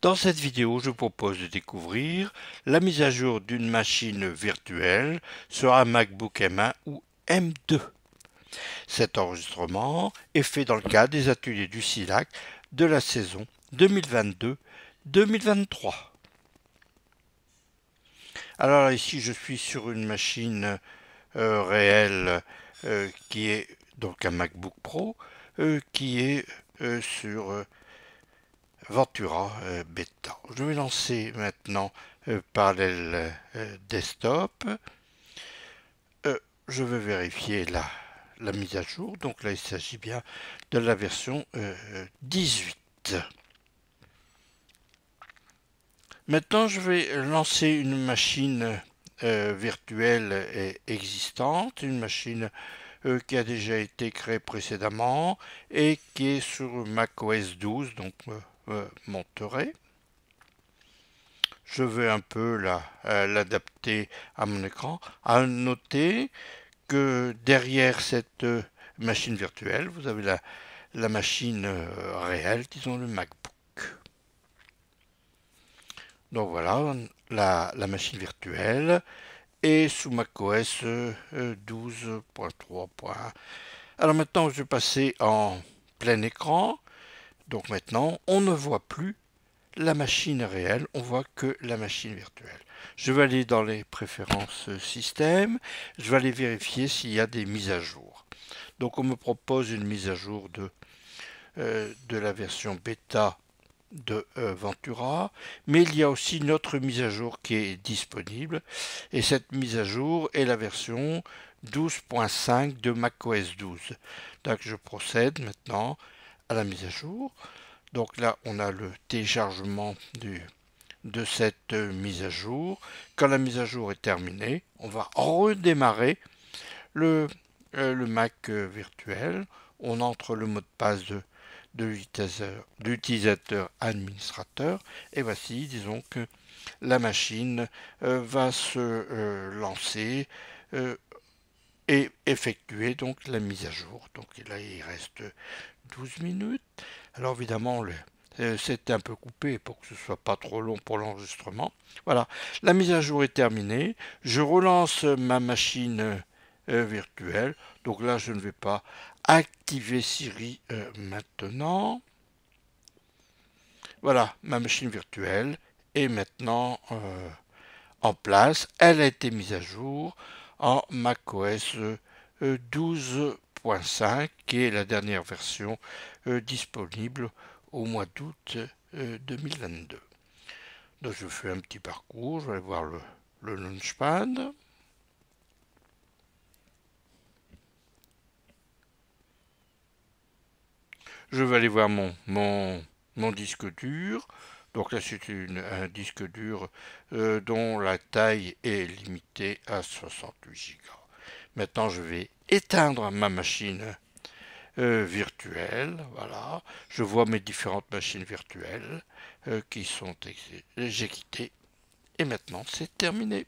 Dans cette vidéo, je vous propose de découvrir la mise à jour d'une machine virtuelle sur un MacBook M1 ou M2. Cet enregistrement est fait dans le cadre des ateliers du SILAC de la saison 2022-2023. Alors ici, je suis sur une machine réelle qui est donc un MacBook Pro qui est sur Ventura Beta. Je vais lancer maintenant Parallel Desktop. Je vais vérifier la mise à jour. Donc là, il s'agit bien de la version 18. Maintenant, je vais lancer une machine virtuelle existante, une machine qui a déjà été créée précédemment et qui est sur macOS 12, donc Monterey. Je vais un peu l'adapter à mon écran. À noter que derrière cette machine virtuelle, vous avez la machine réelle, disons le MacBook. Donc voilà, la machine virtuelle est sous macOS 12.3. Alors maintenant, je vais passer en plein écran. Donc maintenant, on ne voit plus la machine réelle, on voit que la machine virtuelle. Je vais aller dans les préférences système, je vais aller vérifier s'il y a des mises à jour. Donc on me propose une mise à jour de la version bêta de Ventura, mais il y a aussi une autre mise à jour qui est disponible, et cette mise à jour est la version 12.5 de macOS 12. Donc je procède maintenant à la mise à jour. Donc là, on a le téléchargement de cette mise à jour. Quand la mise à jour est terminée, on va redémarrer le Mac virtuel. On entre le mot de passe de l'utilisateur administrateur. Et voici, disons que la machine va se lancer et effectuer donc la mise à jour. Donc là, il reste 12 minutes. Alors évidemment, c'était un peu coupé pour que ce soit pas trop long pour l'enregistrement. Voilà, la mise à jour est terminée. Je relance ma machine virtuelle. Donc là, je ne vais pas activer Siri maintenant. Voilà, ma machine virtuelle est maintenant en place. Elle a été mise à jour en macOS 12.5, qui est la dernière version disponible au mois d'août 2022. Donc je fais un petit parcours, je vais aller voir le Launchpad. Je vais aller voir mon disque dur. Donc là c'est un disque dur dont la taille est limitée à 68 Go. Maintenant je vais éteindre ma machine virtuelle. Voilà, je vois mes différentes machines virtuelles qui sont exécutées. Et maintenant c'est terminé.